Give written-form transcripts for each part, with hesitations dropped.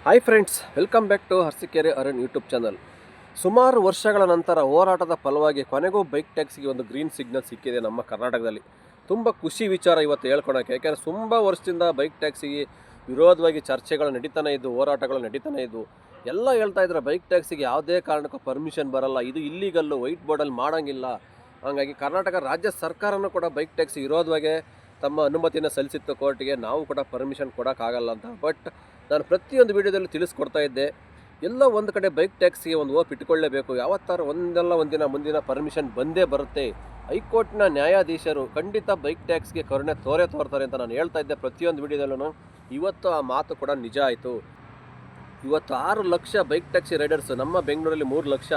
Hi friends, welcome back to Arasikere Arun YouTube channel. ಸುಮಾರು ವರ್ಷಗಳ ನಂತರ ಹೋರಾಟದ ಫಲವಾಗಿ ಕೊನೆಗೂ ಬೈಕ್ ಟ್ಯಾಕ್ಸಿಗೆ ಒಂದು ಗ್ರೀನ್ ಸಿಗ್ನಲ್ ಸಿಕ್ಕಿದೆ ನಮ್ಮ ಕರ್ನಾಟಕದಲ್ಲಿ. ತುಂಬ ಖುಷಿ ವಿಚಾರ ಇವತ್ತು ಹೇಳ್ಕೊಳಕ್ಕೆ. ಯಾಕೆಂದರೆ ತುಂಬ ವರ್ಷದಿಂದ ಬೈಕ್ ಟ್ಯಾಕ್ಸಿಗೆ ವಿರೋಧವಾಗಿ ಚರ್ಚೆಗಳು ನಡೀತಾನೆ ಇದ್ದು, ಹೋರಾಟಗಳು ನಡೀತಾನೆ ಇದ್ದು. ಎಲ್ಲ ಹೇಳ್ತಾ ಇದ್ದಾರೆ ಬೈಕ್ ಟ್ಯಾಕ್ಸಿಗೆ ಯಾವುದೇ ಕಾರಣಕ್ಕೂ ಪರ್ಮಿಷನ್ ಬರಲ್ಲ, ಇದು ಇಲ್ಲಿಗಲ್ಲು, ವೈಟ್ ಬೋರ್ಡಲ್ಲಿ ಮಾಡೋಂಗಿಲ್ಲ. ಹಾಗಾಗಿ ಕರ್ನಾಟಕ ರಾಜ್ಯ ಸರ್ಕಾರನೂ ಕೂಡ ಬೈಕ್ ಟ್ಯಾಕ್ಸಿ ವಿರೋಧವಾಗಿ ತಮ್ಮ ಅನುಮತಿಯನ್ನು ಸಲ್ಲಿಸಿತ್ತು ಕೋರ್ಟಿಗೆ. ನಾವು ಕೂಡ ಪರ್ಮಿಷನ್ ಕೊಡೋಕ್ಕಾಗಲ್ಲ ಅಂತ. ಬಟ್ ನಾನು ಪ್ರತಿಯೊಂದು ವೀಡಿಯೋದಲ್ಲಿ ತಿಳಿಸ್ಕೊಡ್ತಾ ಇದ್ದೆ, ಎಲ್ಲ ಒಂದು ಕಡೆ ಬೈಕ್ ಟ್ಯಾಕ್ಸಿಗೆ ಒಂದು ಓಪ್ ಇಟ್ಕೊಳ್ಳೇಬೇಕು. ಯಾವತ್ತಾರು ಒಂದಲ್ಲ ಒಂದಿನ ಮುಂದಿನ ಪರ್ಮಿಷನ್ ಬಂದೇ ಬರುತ್ತೆ. ಹೈಕೋರ್ಟ್ನ ನ್ಯಾಯಾಧೀಶರು ಖಂಡಿತ ಬೈಕ್ ಟ್ಯಾಕ್ಸ್ಗೆ ಕರುಣೆ ತೋರ್ತಾರೆ ಅಂತ ನಾನು ಹೇಳ್ತಾ ಇದ್ದೆ ಪ್ರತಿಯೊಂದು ವೀಡಿಯೋದಲ್ಲೂ. ಇವತ್ತು ಆ ಮಾತು ಕೂಡ ನಿಜ ಆಯಿತು. ಇವತ್ತು 6 ಲಕ್ಷ ಬೈಕ್ ಟ್ಯಾಕ್ಸಿ ರೈಡರ್ಸ್, ನಮ್ಮ ಬೆಂಗಳೂರಲ್ಲಿ 3 ಲಕ್ಷ.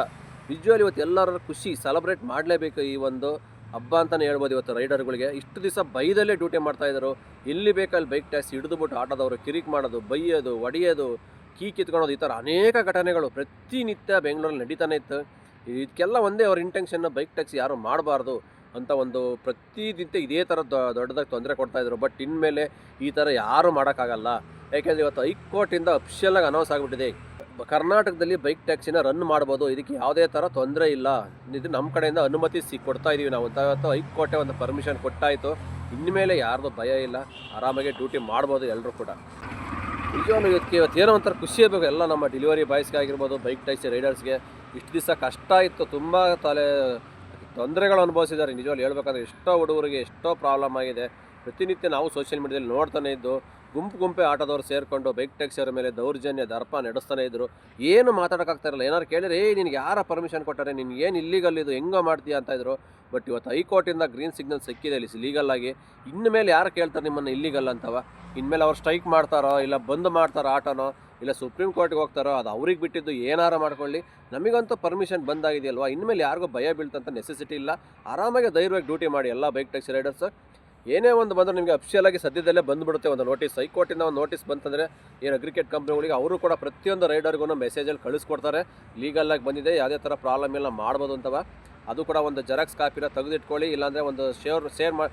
ವಿಜುವಲ್ ಇವತ್ತು ಎಲ್ಲರ ಖುಷಿ ಸೆಲೆಬ್ರೇಟ್ ಮಾಡಲೇಬೇಕು ಈ ಒಂದು ಹಬ್ಬ ಅಂತಲೇ ಹೇಳ್ಬೋದು. ಇವತ್ತು ರೈಡರ್ಗಳಿಗೆ ಇಷ್ಟು ದಿವಸ ಬೈದಲ್ಲೇ ಡ್ಯೂಟಿ ಮಾಡ್ತಾಯಿದ್ರು. ಎಲ್ಲಿ ಬೇಕಲ್ಲಿ ಬೈಕ್ ಟ್ಯಾಕ್ಸಿ ಹಿಡಿದುಬಿಟ್ಟು ಆಟೋದವರು ಕಿರಿಕ್ ಮಾಡೋದು, ಬೈಯೋದು, ಒಡೆಯೋದು, ಕೀ ಕಿತ್ಕೊಳೋದು, ಈ ಥರ ಅನೇಕ ಘಟನೆಗಳು ಪ್ರತಿನಿತ್ಯ ಬೆಂಗಳೂರಲ್ಲಿ ನಡೀತಾನೆ ಇತ್ತು. ಇದಕ್ಕೆಲ್ಲ ಒಂದೇ ಅವ್ರ ಇಂಟೆನ್ಷನ್ನ, ಬೈಕ್ ಟ್ಯಾಕ್ಸಿ ಯಾರು ಮಾಡಬಾರ್ದು ಅಂತ ಒಂದು ಪ್ರತಿನಿತ್ಯ ಇದೇ ಥರ ದೊಡ್ಡದಾಗಿ ತೊಂದರೆ ಕೊಡ್ತಾಯಿದ್ರು. ಬಟ್ ಇನ್ಮೇಲೆ ಈ ಥರ ಯಾರೂ ಮಾಡೋಕ್ಕಾಗಲ್ಲ. ಯಾಕೆಂದರೆ ಇವತ್ತು ಹೈಕೋರ್ಟಿಂದ ಅಫಿಷಿಯಲಾಗಿ ಅನೌನ್ಸ್ ಆಗಿಬಿಟ್ಟಿದೆ, ಕರ್ನಾಟಕದಲ್ಲಿ ಬೈಕ್ ಟ್ಯಾಕ್ಸಿನ ರನ್ ಮಾಡ್ಬೋದು, ಇದಕ್ಕೆ ಯಾವುದೇ ಥರ ತೊಂದರೆ ಇಲ್ಲ, ಇದು ನಮ್ಮ ಕಡೆಯಿಂದ ಅನುಮತಿ ಕೊಡ್ತಾ ಇದ್ದೀವಿ ನಾವು ಅಂತ. ಇವತ್ತು ಹೈಕೋರ್ಟೇ ಒಂದು ಪರ್ಮಿಷನ್ ಕೊಟ್ಟಾಯಿತು. ಇನ್ಮೇಲೆ ಯಾರ್ದು ಭಯ ಇಲ್ಲ, ಆರಾಮಾಗಿ ಡ್ಯೂಟಿ ಮಾಡ್ಬೋದು ಎಲ್ಲರೂ ಕೂಡ. ನಿಜವಾಗ್ಲೂ ಇವತ್ತು ಏನೋ ಒಂಥರ ಖುಷಿ ಇರಬೇಕು ಎಲ್ಲ ನಮ್ಮ ಡೆಲಿವರಿ ಬಾಯ್ಸ್ಗೆ ಆಗಿರ್ಬೋದು, ಬೈಕ್ ಟ್ಯಾಕ್ಸಿ ರೈಡರ್ಸ್ಗೆ. ಇಷ್ಟು ದಿವಸ ಕಷ್ಟ ಇತ್ತು, ತುಂಬ ತೊಂದರೆಗಳು ಅನುಭವಿಸಿದ್ದಾರೆ. ನಿಜವಾಗ್ಲೂ ಹೇಳ್ಬೇಕಂದ್ರೆ ಎಷ್ಟೋ ಹುಡುಗರಿಗೆ ಎಷ್ಟೋ ಪ್ರಾಬ್ಲಮ್ ಆಗಿದೆ. ಪ್ರತಿನಿತ್ಯ ನಾವು ಸೋಷಿಯಲ್ ಮೀಡಿಯಾದಲ್ಲಿ ನೋಡ್ತಾನೆ ಇದ್ದು, ಗುಂಪೆ ಆಟೋದವ್ರು ಸೇರಿಕೊಂಡು ಬೈಕ್ ಟ್ಯಾಕ್ಸಿಯವರ ಮೇಲೆ ದೌರ್ಜನ್ಯ ದರ್ಪ ನಡೆಸ್ತಾನೆ ಇದ್ದರು. ಏನು ಮಾತಾಡೋಕ್ಕಾಗ್ತಾಯಿರಲ್ಲ. ಏನಾರು ಕೇಳಿದ್ರೆ ನಿನಗೆ ಯಾರ ಪರ್ಮಿಷನ್ ಕೊಟ್ಟಾರೆ, ನಿನ್ಗೆ ಏನು ಇಲ್ಲೀಗಲ್ ಇದು, ಹೆಂಗೋ ಮಾಡ್ತೀಯ ಅಂತ ಇದ್ರು. ಬಟ್ ಇವತ್ತು ಹೈಕೋರ್ಟಿಂದ ಗ್ರೀನ್ ಸಿಗ್ನಲ್ ಸಿಕ್ಕಿದೆ ಇಲ್ಲಿ ಲೀಗಲ್ಲಾಗಿ. ಇನ್ಮೇಲೆ ಯಾರು ಕೇಳ್ತಾರೆ ನಿಮ್ಮನ್ನು ಇಲ್ಲಿಗಲ್ ಅಂತವ? ಇನ್ಮೇಲೆ ಅವ್ರು ಸ್ಟ್ರೈಕ್ ಮಾಡ್ತಾರೋ, ಇಲ್ಲ ಬಂದ್ ಮಾಡ್ತಾರೋ ಆಟೋನೋ, ಇಲ್ಲ ಸುಪ್ರೀಂ ಕೋರ್ಟ್ಗೆ ಹೋಗ್ತಾರೋ, ಅದು ಅವ್ರಿಗೆ ಬಿಟ್ಟಿದ್ದು. ಏನಾರು ಮಾಡ್ಕೊಳ್ಳಿ, ನಮಗಂತೂ ಪರ್ಮಿಷನ್ ಬಂದಾಗಿದೆಯಲ್ವಾ. ಇನ್ಮೇಲೆ ಯಾರಿಗೂ ಭಯ ಬೀಳ್ತಂತ ನೆಸೆಸಿಟಿ ಇಲ್ಲ. ಆರಾಮಾಗಿ ಧೈರ್ಯವಾಗಿ ಡ್ಯೂಟಿ ಮಾಡಿ ಎಲ್ಲ ಬೈಕ್ ಟ್ಯಾಕ್ಸಿ ರೈಡರ್ಸ್. ಏನೇ ಒಂದು ಬಂದರೂ ನಿಮಗೆ ಅಫಿಷಿಯಲಾಗಿ ಸದ್ಯದಲ್ಲೇ ಬಂದುಬಿಡುತ್ತೆ ಒಂದು ನೋಟಿಸ್. ಹೈಕೋರ್ಟಿಂದ ಒಂದು ನೋಟಿಸ್ ಬಂತಂದರೆ ಏನು ಅಗ್ರಿಕೇಟ್ ಕಂಪ್ನಿಗಳಿಗೆ ಅವರು ಕೂಡ ಪ್ರತಿಯೊಂದು ರೈಡರ್ಗೂ ಮೆಸೇಜಲ್ಲಿ ಕಳಿಸ್ಕೊಡ್ತಾರೆ, ಲೀಗಲಾಗಿ ಬಂದಿದೆ, ಯಾವುದೇ ಥರ ಪ್ರಾಬ್ಲಮ್ ಇಲ್ಲ, ಮಾಡ್ಬೋದು ಅಂತವ. ಅದು ಕೂಡ ಒಂದು ಜೆರಾಕ್ಸ್ ಕಾಪಿನ ತೆಗೆದಿಟ್ಕೊಳ್ಳಿ, ಇಲ್ಲಾಂದರೆ ಒಂದು ಶೇರ್ ಮಾಡಿ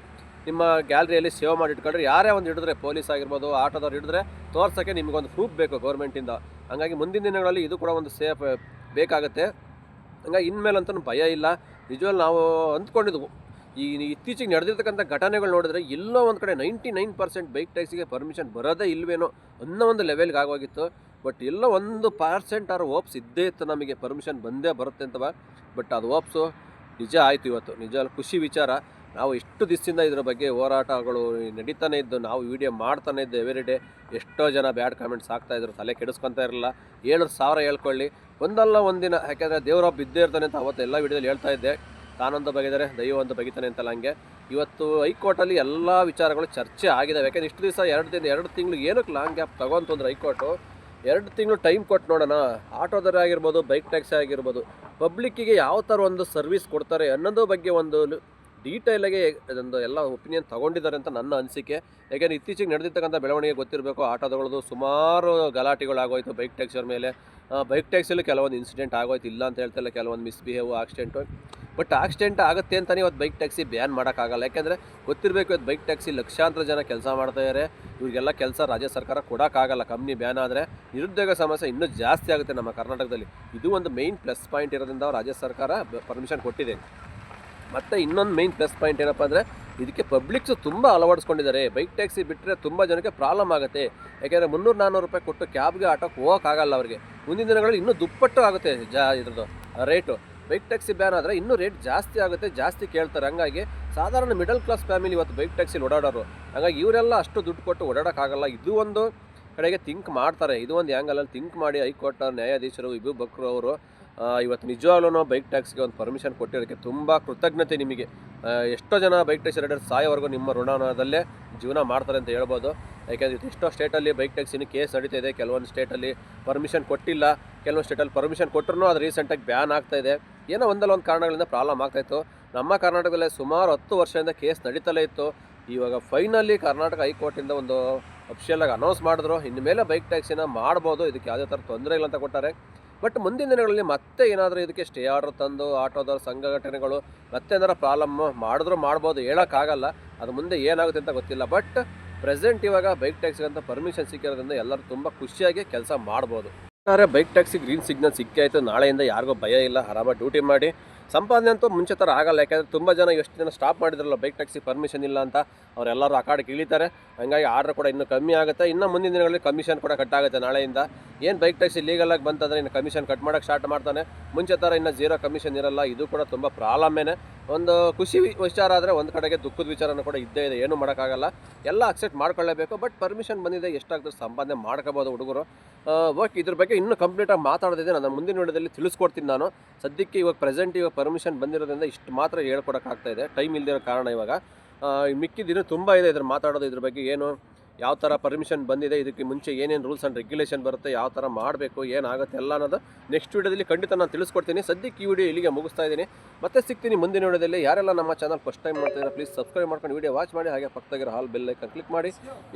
ನಿಮ್ಮ ಗ್ಯಾಲರಿಯಲ್ಲಿ ಸೇವ್ ಮಾಡಿ ಇಟ್ಕೊಂಡ್ರೆ. ಯಾರೇ ಒಂದು ಹಿಡಿದ್ರೆ, ಪೊಲೀಸ್ ಆಗಿರ್ಬೋದು, ಆಟೋದವ್ರು ಹಿಡಿದ್ರೆ ತೋರ್ಸೋಕ್ಕೆ ನಿಮಗೊಂದು ಪ್ರೂಫ್ ಬೇಕು ಗೌರ್ಮೆಂಟಿಂದ. ಹಾಗಾಗಿ ಮುಂದಿನ ದಿನಗಳಲ್ಲಿ ಇದು ಕೂಡ ಒಂದು ಸೇಫ್ ಬೇಕಾಗುತ್ತೆ. ಹಂಗಾಗಿ ಇನ್ಮೇಲಂತೂ ಭಯ ಇಲ್ಲ. ನಿಜವಲ್ಲಿ ನಾವು ಅಂದ್ಕೊಂಡಿದ್ವು, ಈ ಇತ್ತೀಚೆಗೆ ನಡೆದಿರ್ತಕ್ಕಂಥ ಘಟನೆಗಳು ನೋಡಿದ್ರೆ ಎಲ್ಲೋ ಒಂದು ಕಡೆ 99% ಬೈಕ್ ಟ್ಯಾಕ್ಸಿಗೆ ಪರ್ಮಿಷನ್ ಬರೋದೇ ಇಲ್ವೇನೋ ಅನ್ನೋ ಒಂದು ಲೆವೆಲ್ಗೆ ಆಗೋಗಿತ್ತು. ಬಟ್ ಎಲ್ಲೋ 1% ಆರು ಓಪ್ಸ್ ಇದ್ದೇ ಇತ್ತು, ನಮಗೆ ಪರ್ಮಿಷನ್ ಬಂದೇ ಬರುತ್ತೆ ಅಂತವ. ಬಟ್ ಅದು ಓಪ್ಸು ನಿಜ ಆಯಿತು ಇವತ್ತು. ನಿಜ ಖುಷಿ ವಿಚಾರ. ನಾವು ಎಷ್ಟು ದಿವಸದಿಂದ ಇದ್ರ ಬಗ್ಗೆ ಹೋರಾಟಗಳು ನಡೀತಾನೆ ಇದ್ದು, ನಾವು ವಿಡಿಯೋ ಮಾಡ್ತಾನೆ ಇದ್ದು ಎವ್ರಿ ಡೇ. ಎಷ್ಟೋ ಜನ ಬ್ಯಾಡ್ ಕಾಮೆಂಟ್ಸ್ ಆಗ್ತಾಯಿದ್ರು, ತಲೆ ಕೆಡಿಸ್ಕೊತಾ ಇರಲಿಲ್ಲ. 7,000 ಹೇಳ್ಕೊಳ್ಳಿ, ಒಂದಲ್ಲ ಒಂದಿನ, ಯಾಕೆಂದರೆ ದೇವರೊಬ್ಬ ಇದ್ದೇ ಇರ್ತಾನೆ ಅಂತ ಅವತ್ತು ಎಲ್ಲ ವಿಡಿಯೋದಲ್ಲಿ ಹೇಳ್ತಾ ಇದ್ದೆ. ತಾನೊಂದು ಬಗೆದರೆ ದೈವ ಒಂದು ಬಗಿತಾನೆ ಅಂತಲ್ಲ, ಹಂಗೆ ಇವತ್ತು ಹೈಕೋರ್ಟಲ್ಲಿ ಎಲ್ಲ ವಿಚಾರಗಳು ಚರ್ಚೆ ಆಗಿದ್ದಾವೆ. ಯಾಕೆಂದರೆ ಇಷ್ಟು ದಿವಸ 2 ತಿಂಗಳು ಏನಕ್ಕೆ ಲಾಂಗ್ ಗ್ಯಾಪ್ ತಗೊಂತಂದ್ರೆ ಹೈಕೋರ್ಟು 2 ತಿಂಗಳು ಟೈಮ್ ಕೊಟ್ಟು ನೋಡೋಣ, ಆಟೋದರ ಆಗಿರ್ಬೋದು, ಬೈಕ್ ಟ್ಯಾಕ್ಸಿ ಆಗಿರ್ಬೋದು, ಪಬ್ಲಿಕ್ಕಿಗೆ ಯಾವ ಥರ ಒಂದು ಸರ್ವಿಸ್ ಕೊಡ್ತಾರೆ ಅನ್ನೋದ್ರ ಬಗ್ಗೆ ಒಂದು ಡೀಟೇಲಾಗಿ ಅದೊಂದು ಎಲ್ಲ ಒಪಿನಿಯನ್ ತೊಗೊಂಡಿದ್ದಾರೆ ಅಂತ ನನ್ನ ಅನಿಸಿಕೆ. ಯಾಕೆಂದರೆ ಇತ್ತೀಚೆಗೆ ನಡೆದಿರ್ತಕ್ಕಂಥ ಬೆಳವಣಿಗೆ ಗೊತ್ತಿರಬೇಕು. ಆಟೋದಗಳದ್ದು ಸುಮಾರು ಗಲಾಟೆಗಳಾಗೋಯ್ತು ಬೈಕ್ ಟ್ಯಾಕ್ಸಿಯವ್ರ ಮೇಲೆ. ಬೈಕ್ ಟ್ಯಾಕ್ಸಿಯಲ್ಲಿ ಕೆಲವೊಂದು ಇನ್ಸಿಡೆಂಟ್ ಆಗೋಯ್ತು, ಇಲ್ಲ ಅಂತ ಹೇಳ್ತಿಲ್ಲ, ಕೆಲವೊಂದು ಮಿಸ್ಬಿಹೇವ್, ಆಕ್ಸಿಡೆಂಟು. ಬಟ್ ಆಕ್ಸಿಡೆಂಟ್ ಆಗುತ್ತೆ ಅಂತಲೇ ಇವತ್ತು ಬೈಕ್ ಟ್ಯಾಕ್ಸಿ ಬ್ಯಾನ್ ಮಾಡೋಕ್ಕಾಗಲ್ಲ. ಯಾಕೆಂದರೆ ಗೊತ್ತಿರಬೇಕು, ಇವತ್ತು ಬೈಕ್ ಟ್ಯಾಕ್ಸಿ ಲಕ್ಷಾಂತರ ಜನ ಕೆಲಸ ಮಾಡ್ತಾಯಿದ್ದಾರೆ. ಇವರಿಗೆಲ್ಲ ಕೆಲಸ ರಾಜ್ಯ ಸರ್ಕಾರ ಕೊಡೋಕ್ಕಾಗಲ್ಲ. ಕಂಪ್ನಿ ಬ್ಯಾನ್ ಆದರೆ ನಿರುದ್ಯೋಗ ಸಮಸ್ಯೆ ಇನ್ನೂ ಜಾಸ್ತಿ ಆಗುತ್ತೆ ನಮ್ಮ ಕರ್ನಾಟಕದಲ್ಲಿ. ಇದು ಒಂದು ಮೇಯ್ನ್ ಪ್ಲಸ್ ಪಾಯಿಂಟ್ ಇರೋದ್ರಿಂದ ರಾಜ್ಯ ಸರ್ಕಾರ ಪರ್ಮಿಷನ್ ಕೊಟ್ಟಿದೆ. ಮತ್ತು ಇನ್ನೊಂದು ಮೇಯ್ನ್ ಪ್ಲಸ್ ಪಾಯಿಂಟ್ ಏನಪ್ಪ ಅಂದರೆ, ಇದಕ್ಕೆ ಪಬ್ಲಿಕ್ಸು ತುಂಬ ಅಳವಡಿಸ್ಕೊಂಡಿದ್ದಾರೆ. ಬೈಕ್ ಟ್ಯಾಕ್ಸಿ ಬಿಟ್ಟರೆ ತುಂಬ ಜನಕ್ಕೆ ಪ್ರಾಬ್ಲಮ್ ಆಗುತ್ತೆ. ಯಾಕೆಂದರೆ 300-400 ರೂಪಾಯಿ ಕೊಟ್ಟು ಕ್ಯಾಬ್ಗೆ ಆಟೋಕ್ಕೆ ಹೋಗೋಕ್ಕಾಗಲ್ಲ ಅವರಿಗೆ. ಮುಂದಿನ ದಿನಗಳಲ್ಲಿ ಇನ್ನೂ ದುಪ್ಪಟ್ಟು ಆಗುತ್ತೆ ಇದ್ರದ್ದು ರೇಟು. ಬೈಕ್ ಟ್ಯಾಕ್ಸಿ ಬ್ಯಾನ್ ಆದರೆ ಇನ್ನೂ ರೇಟ್ ಜಾಸ್ತಿ ಆಗುತ್ತೆ, ಜಾಸ್ತಿ ಕೇಳ್ತಾರೆ. ಹಂಗಾಗಿ ಸಾಧಾರಣ ಮಿಡಲ್ ಕ್ಲಾಸ್ ಫ್ಯಾಮಿಲಿ ಇವತ್ತು ಬೈಕ್ ಟ್ಯಾಕ್ಸಿಲಿ ಓಡಾಡೋರು. ಹಾಗಾಗಿ ಇವರೆಲ್ಲ ಅಷ್ಟು ದುಡ್ಡು ಕೊಟ್ಟು ಓಡಾಡೋಕ್ಕಾಗಲ್ಲ. ಇದು ಒಂದು ಕಡೆಗೆ ಥಿಂಕ್ ಮಾಡ್ತಾರೆ. ಇದು ಒಂದು ಆ್ಯಂಗಲಲ್ಲಿ ಥಿಂಕ್ ಮಾಡಿ ಹೈಕೋರ್ಟ್ ನ್ಯಾಯಾಧೀಶರು ಇಬು ಬಕ್ರು ಅವರು ಇವತ್ತು ನಿಜವಾಗ್ಲೂ ಬೈಕ್ ಟ್ಯಾಕ್ಸಿಗೆ ಒಂದು ಪರ್ಮಿಷನ್ ಕೊಟ್ಟಿರೋಕ್ಕೆ ತುಂಬ ಕೃತಜ್ಞತೆ ನಿಮಗೆ. ಎಷ್ಟೋ ಜನ ಬೈಕ್ ಟ್ಯಾಕ್ಸಿ ರೈಡರ್ಸ್ ಸಾಯೋವರೆಗೂ ನಿಮ್ಮ ಋಣದಲ್ಲೇ ಜೀವನ ಮಾಡ್ತಾರೆ ಅಂತ ಹೇಳ್ಬೋದು. ಯಾಕೆಂದರೆ ಎಷ್ಟೋ ಸ್ಟೇಟಲ್ಲಿ ಬೈಕ್ ಟ್ಯಾಕ್ಸಿನ ಕೇಸ್ ನಡೀತಾ ಇದೆ. ಕೆಲವೊಂದು ಸ್ಟೇಟಲ್ಲಿ ಪರ್ಮಿಷನ್ ಕೊಟ್ಟಿಲ್ಲ, ಕೆಲವೊಂದು ಸ್ಟೇಟಲ್ಲಿ ಪರ್ಮಿಷನ್ ಕೊಟ್ಟರು ಅದು ರೀಸೆಂಟಾಗಿ ಬ್ಯಾನ್ ಆಗ್ತಾಯಿದೆ. ಏನೋ ಒಂದಲ್ಲ ಒಂದು ಕಾರಣಗಳಿಂದ ಪ್ರಾಬ್ಲಮ್ ಆಗ್ತಾಯಿತ್ತು. ನಮ್ಮ ಕರ್ನಾಟಕದಲ್ಲೇ ಸುಮಾರು 10 ವರ್ಷದಿಂದ ಕೇಸ್ ನಡೀತಲೇ ಇತ್ತು. ಇವಾಗ ಫೈನಲಿ ಕರ್ನಾಟಕ ಹೈಕೋರ್ಟಿಂದ ಒಂದು ಅಫಿಷಿಯಲಾಗಿ ಅನೌನ್ಸ್ ಮಾಡಿದ್ರು, ಇನ್ಮೇಲೆ ಬೈಕ್ ಟ್ಯಾಕ್ಸಿನ ಮಾಡ್ಬೋದು, ಇದಕ್ಕೆ ಯಾವುದೇ ಥರ ತೊಂದರೆ ಇಲ್ಲ ಅಂತ ಕೊಟ್ಟಾರೆ. ಬಟ್ ಮುಂದಿನ ದಿನಗಳಲ್ಲಿ ಮತ್ತೆ ಏನಾದರೂ ಇದಕ್ಕೆ ಸ್ಟೇ ಆರ್ಡರ್ ತಂದು ಆಟೋದವ್ರ ಸಂಘಟನೆಗಳು ಮತ್ತೆ ಏನಾರು ಪ್ರಾಬ್ಲಮ್ ಮಾಡಿದ್ರೂ ಮಾಡ್ಬೋದು, ಹೇಳೋಕ್ಕಾಗಲ್ಲ. ಅದು ಮುಂದೆ ಏನಾಗುತ್ತೆ ಅಂತ ಗೊತ್ತಿಲ್ಲ. ಬಟ್ ಪ್ರೆಸೆಂಟ್ ಇವಾಗ ಬೈಕ್ ಟ್ಯಾಕ್ಸಿಗೆ ಅಂತ ಪರ್ಮಿಷನ್ ಸಿಕ್ಕಿರೋದ್ರಿಂದ ಎಲ್ಲರೂ ತುಂಬ ಖುಷಿಯಾಗಿ ಕೆಲಸ ಮಾಡ್ಬೋದು. ಒಟ್ಟಾರೆ ಬೈಕ್ ಟ್ಯಾಕ್ಸಿ ಗ್ರೀನ್ ಸಿಗ್ನಲ್ ಸಿಕ್ಕಾಯಿತು, ನಾಳೆಯಿಂದ ಯಾರಿಗೂ ಭಯ ಇಲ್ಲ, ಆರಾಮಾಗಿ ಡ್ಯೂಟಿ ಮಾಡಿ. ಸಂಪಾದನೆ ಅಂತೂ ಮುಂಚೆ ಥರ ಆಗಲ್ಲ, ಯಾಕೆಂದರೆ ತುಂಬ ಜನ ಎಷ್ಟು ಜನ ಸ್ಟಾಪ್ ಮಾಡಿದ್ರಲ್ಲ ಬೈಕ್ ಟ್ಯಾಕ್ಸಿ ಪರ್ಮಿಷನ್ ಇಲ್ಲ ಅಂತ, ಅವರೆಲ್ಲರೂ ಆ ಕಾಡಿಗೆ ಇಳಿತಾರೆ. ಹಂಗಾಗಿ ಆರ್ಡ್ರ್ ಕೂಡ ಇನ್ನೂ ಕಮ್ಮಿ ಆಗುತ್ತೆ. ಇನ್ನು ಮುಂದಿನ ದಿನಗಳಲ್ಲಿ ಕಮಿಷನ್ ಕೂಡ ಕಟ್ ಆಗುತ್ತೆ ನಾಳೆಯಿಂದ. ಏನು ಬೈಕ್ ಟ್ಯಾಕ್ಸಿ ಲೀಗಲಾಗಿ ಬಂತಂದರೆ ಇನ್ನು ಕಮಿಷನ್ ಕಟ್ ಮಾಡೋಕ್ಕೆ ಸ್ಟಾರ್ಟ್ ಮಾಡ್ತಾನೆ. ಮುಂಚೆ ಥರ ಇನ್ನು ಜೀರೋ ಕಮಿಷನ್ ಇರಲ್ಲ. ಇದು ಕೂಡ ತುಂಬ ಪ್ರಾಬ್ಲಮ್ಮೇನೆ. ಒಂದು ಖುಷಿ ವಿಚಾರ ಆದರೆ ಒಂದು ಕಡೆಗೆ ದುಃಖದ ವಿಚಾರನೂ ಕೂಡ ಇದ್ದೇ ಇದೆ, ಏನೂ ಮಾಡೋಕ್ಕಾಗಲ್ಲ, ಎಲ್ಲ ಅಕ್ಸೆಪ್ಟ್ ಮಾಡ್ಕೊಳ್ಳೇಬೇಕು. ಬಟ್ ಪರ್ಮಿಷನ್ ಬಂದಿದೆ, ಎಷ್ಟಾಗ್ತದೆ ಸಂಪಾದನೆ ಮಾಡ್ಕೋಬೋದು ಹುಡುಗರು. ಓಕೆ, ಇದ್ರ ಬಗ್ಗೆ ಇನ್ನೂ ಕಂಪ್ಲೀಟಾಗಿ ಮಾತಾಡೋದಿದೆ, ನಾನು ಮುಂದಿನ ವಿಡಿಯೋದಲ್ಲಿ ತಿಳಿಸ್ಕೊಡ್ತೀನಿ. ನಾನು ಸದ್ಯಕ್ಕೆ ಇವಾಗ ಪರ್ಮಿಷನ್ ಬಂದಿರೋದ್ರಿಂದ ಇಷ್ಟು ಮಾತ್ರ ಹೇಳ್ಕೊಡೋಕ್ಕಾಗ್ತಾಯಿದೆ, ಟೈಮ್ ಇಲ್ದಿರೋ ಕಾರಣ. ಇವಾಗ ಮಿಕ್ಕಿದಿನ ತುಂಬ ಇದೆ ಇದ್ರ ಮಾತಾಡೋದು, ಇದ್ರ ಬಗ್ಗೆ ಏನು ಯಾವ ಥರ ಪರ್ಮಿಷನ್ ಬಂದಿದೆ, ಇದಕ್ಕೆ ಮುಂಚೆ ಏನೇನು ರೂಲ್ಸ್ ಆ್ಯಂಡ್ ರೆಗ್ಯುಲೇಷನ್ ಬರುತ್ತೆ, ಯಾವ ಥರ ಮಾಡಬೇಕು, ಏನಾಗುತ್ತೆ ಎಲ್ಲ ಅನ್ನೋದು ನೆಕ್ಸ್ಟ್ ವೀಡಿಯೋದಲ್ಲಿ ಖಂಡಿತ ನಾನು ತಿಳಿಸ್ಕೊಡ್ತೀನಿ. ಸದ್ಯಕ್ಕೆ ಈ ವಿಡಿಯೋ ಇಲ್ಲಿಗೆ ಮುಗಿಸ್ತಾ ಇದ್ದೀನಿ, ಮತ್ತೆ ಸಿಗ್ತೀನಿ ಮುಂದಿನ ವಿಡಿಯೋದಲ್ಲಿ. ಯಾರೆಲ್ಲ ನಮ್ಮ ಚಾನಲ್ ಫಸ್ಟ್ ಟೈಮ್ ಮಾಡ್ತಿದ್ದಾರೆ ಪ್ಲೀಸ್ ಸಬ್ಸ್ಕ್ರೈಬ್ ಮಾಡ್ಕೊಂಡು ವಿಡಿಯೋ ವಾಚ್ ಮಾಡಿ, ಹಾಗೆ ಪಕ್ಕದಾಗಿರೋ ಹಾಲ್ ಬೆಲ್ ಐಕನ್ ಕ್ಲಿಕ್ ಮಾಡಿ.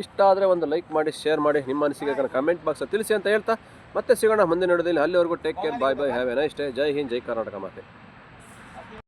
ಇಷ್ಟ ಆದರೆ ಒಂದು ಲೈಕ್ ಮಾಡಿ, ಶೇರ್ ಮಾಡಿ, ನಿಮ್ಮ ಅನಿಸಿಕೆ ಕಮೆಂಟ್ ಬಾಕ್ಸಲ್ಲಿ ತಿಳಿಸಿ ಅಂತ ಹೇಳ್ತಾ ಮತ್ತೆ ಸಿಗೋಣ ಮುಂದಿನ ವಿಡಿಯೋದಲ್ಲಿ. ಅಲ್ಲಿವರೆಗೂ take care, bye bye, have a nice day. ಜೈ ಹಿಂದ್, ಜೈ ಕರ್ನಾಟಕ ಮಾತೆ.